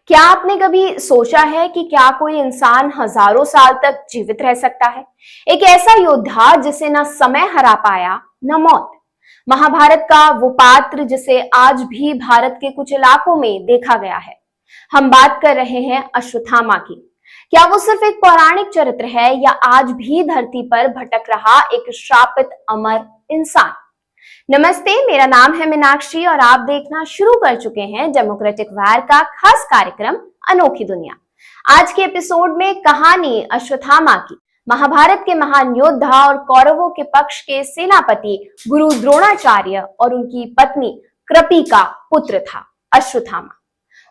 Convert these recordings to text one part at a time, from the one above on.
क्या आपने कभी सोचा है कि क्या कोई इंसान हजारों साल तक जीवित रह सकता है? एक ऐसा योद्धा जिसे न समय हरा पाया न मौत। महाभारत का वो पात्र जिसे आज भी भारत के कुछ इलाकों में देखा गया है। हम बात कर रहे हैं अश्वत्थामा की। क्या वो सिर्फ एक पौराणिक चरित्र है या आज भी धरती पर भटक रहा एक श्रापित अमर इंसान? नमस्ते, मेरा नाम है मीनाक्षी और आप देखना शुरू कर चुके हैं डेमोक्रेटिक वायर का खास कार्यक्रम अनोखी दुनिया। आज के एपिसोड में कहानी अश्वत्थामा की। महाभारत के महान योद्धा और कौरवों के पक्ष के सेनापति गुरु द्रोणाचार्य और उनकी पत्नी कृपि का पुत्र था अश्वत्थामा।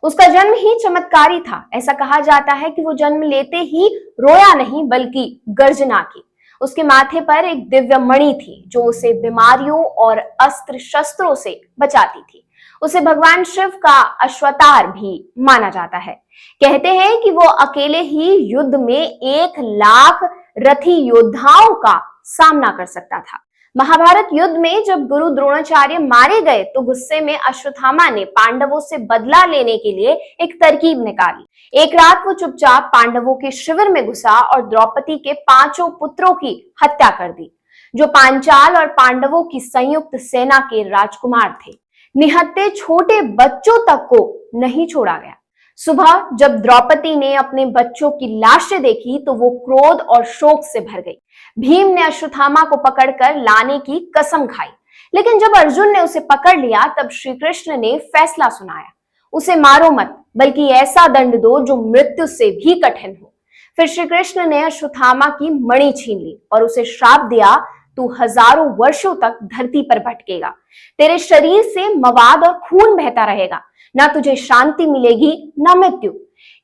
उसका जन्म ही चमत्कारी था। ऐसा कहा जाता है कि वो जन्म लेते ही रोया नहीं बल्कि गर्जना की। उसके माथे पर एक दिव्य मणि थी जो उसे बीमारियों और अस्त्र शस्त्रों से बचाती थी। उसे भगवान शिव का अश्वतार भी माना जाता है। कहते हैं कि वो अकेले ही युद्ध में 1,00,000 रथी योद्धाओं का सामना कर सकता था। महाभारत युद्ध में जब गुरु द्रोणाचार्य मारे गए तो गुस्से में अश्वत्थामा ने पांडवों से बदला लेने के लिए एक तरकीब निकाली। एक रात वो चुपचाप पांडवों के शिविर में घुसा और द्रौपदी के 5 पुत्रों की हत्या कर दी, जो पांचाल और पांडवों की संयुक्त सेना के राजकुमार थे। निहत्थे छोटे बच्चों तक को नहीं छोड़ा गया। सुबह जब द्रौपदी ने अपने बच्चों की लाशें देखी तो वो क्रोध और शोक से भर गई। भीम ने अश्वत्थामा को पकड़कर लाने की कसम खाई, लेकिन जब अर्जुन ने उसे पकड़ लिया तब श्री कृष्ण ने फैसला सुनाया, उसे मारो मत बल्कि ऐसा दंड दो जो मृत्यु से भी कठिन हो। फिर श्री कृष्ण ने अश्वत्थामा की मणि छीन ली और उसे श्राप दिया, तू हजारों वर्षों तक धरती पर भटकेगा। तेरे शरीर से मवाद और खून बहता रहेगा, ना तुझे शांति मिलेगी ना मृत्यु।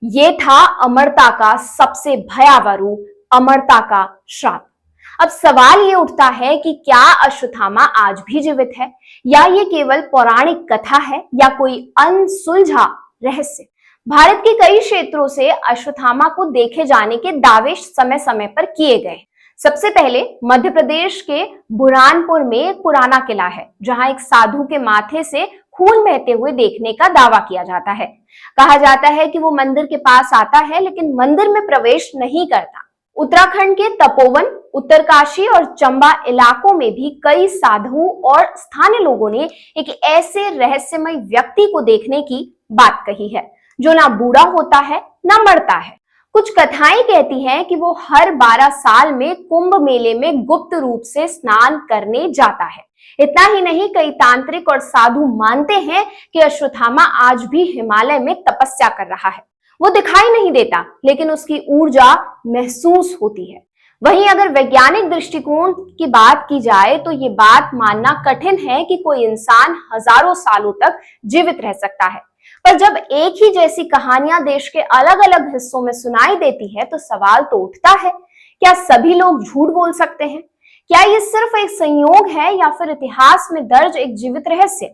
ये था अमरता का सबसे भयावह रूप, अमरता का श्राप। अब सवाल ये उठता है कि क्या अश्वत्थामा आज भी जीवित है या ये केवल पौराणिक कथा है या कोई अनसुलझा रहस्य? भारत के कई क्षेत्रों से अश्वत्थामा को देखे जाने के दावे समय समय पर किए गए। सबसे पहले मध्य प्रदेश के बुरहानपुर में एक पुराना किला है जहां एक साधु के माथे से खून बहते हुए देखने का दावा किया जाता है। कहा जाता है कि वो मंदिर के पास आता है लेकिन मंदिर में प्रवेश नहीं करता। उत्तराखंड के तपोवन, उत्तरकाशी और चंबा इलाकों में भी कई साधुओं और स्थानीय लोगों ने एक ऐसे रहस्यमय व्यक्ति को देखने की बात कही है जो ना बूढ़ा होता है ना मरता है। कुछ कथाएं कहती हैं कि वो हर 12 साल में कुंभ मेले में गुप्त रूप से स्नान करने जाता है। इतना ही नहीं, कई तांत्रिक और साधु मानते हैं कि अश्वत्थामा आज भी हिमालय में तपस्या कर रहा है। वो दिखाई नहीं देता लेकिन उसकी ऊर्जा महसूस होती है। वहीं अगर वैज्ञानिक दृष्टिकोण की बात की जाए तो ये बात मानना कठिन है कि कोई इंसान हजारों सालों तक जीवित रह सकता है। पर जब एक ही जैसी कहानियां देश के अलग अलग हिस्सों में सुनाई देती है तो सवाल तो उठता है, क्या सभी लोग झूठ बोल सकते हैं? क्या ये सिर्फ एक संयोग है या फिर इतिहास में दर्ज एक जीवित रहस्य?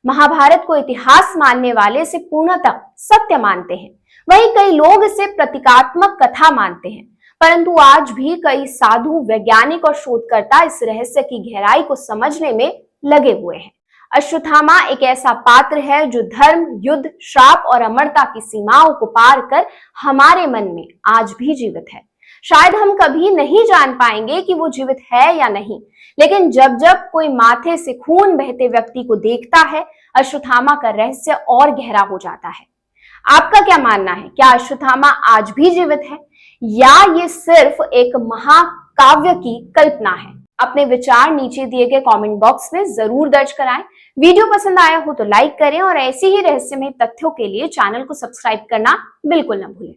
महाभारत को इतिहास मानने वाले इसे पूर्णतः सत्य मानते हैं, वहीं कई लोग इसे प्रतीकात्मक कथा मानते हैं। परंतु आज भी कई साधु, वैज्ञानिक और शोधकर्ता इस रहस्य की गहराई को समझने में लगे हुए हैं। अश्वत्थामा एक ऐसा पात्र है जो धर्म, युद्ध, श्राप और अमरता की सीमाओं को पार कर हमारे मन में आज भी जीवित है। शायद हम कभी नहीं जान पाएंगे कि वो जीवित है या नहीं, लेकिन जब जब कोई माथे से खून बहते व्यक्ति को देखता है, अश्वत्थामा का रहस्य और गहरा हो जाता है। आपका क्या मानना है? क्या अश्वत्थामा आज भी जीवित है या ये सिर्फ एक महाकाव्य की कल्पना है? अपने विचार नीचे दिए गए कमेंट बॉक्स में जरूर दर्ज कराएं। वीडियो पसंद आया हो तो लाइक करें और ऐसी ही रहस्यमय तथ्यों के लिए चैनल को सब्सक्राइब करना बिल्कुल न भूलें।